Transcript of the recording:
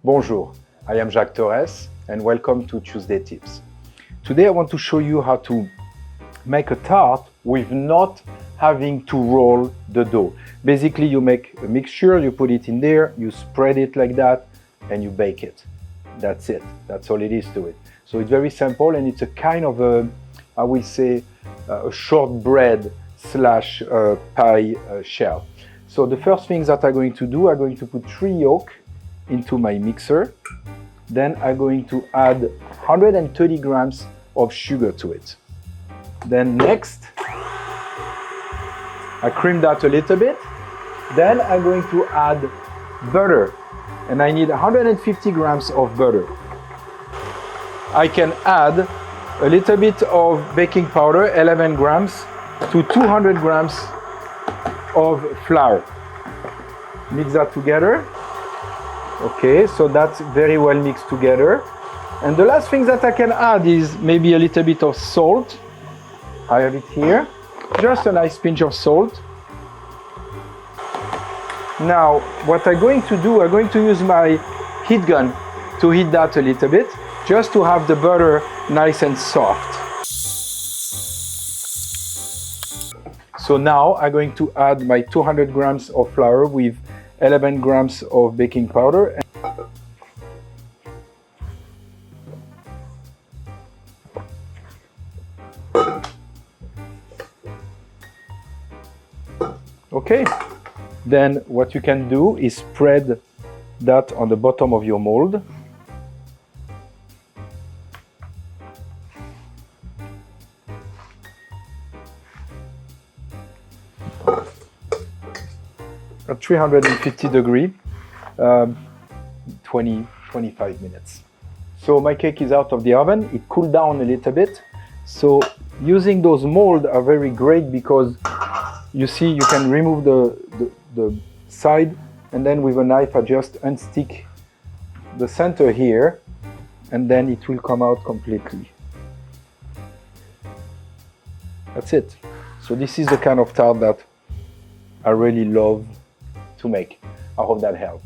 Bonjour, I am Jacques Torres and welcome to Tuesday Tips. Today I want to show you how to make a tart with not having to roll the dough. Basically you make a mixture, you put it in there, you spread it like that and you bake it. That's it, that's all it is to it. So it's very simple and it's a kind of a, I will say, a shortbread slash pie shell. So the first things that I'm going to do, I'm going to put 3 yolks into my mixer. Then I'm going to add 130 grams of sugar to it. Then next, I cream that a little bit. Then I'm going to add butter. And I need 150 grams of butter. I can add a little bit of baking powder, 11 grams, to 200 grams of flour. Mix that together. Okay, so that's very well mixed together. And the last thing that I can add is maybe a little bit of salt. I have it here. Just a nice pinch of salt. Now, what I'm going to do, I'm going to use my heat gun to heat that a little bit, just to have the butter nice and soft. So now I'm going to add my 200 grams of flour with 11 grams of baking powder. Okay, then what you can do is spread that on the bottom of your mold. At 350 degrees, 20-25 minutes. So my cake is out of the oven. It cooled down a little bit. So using those molds are very great because you see you can remove the side and then with a knife I just unstick the center here and then it will come out completely. That's it. So this is the kind of tart that I really love to make. I hope that helped.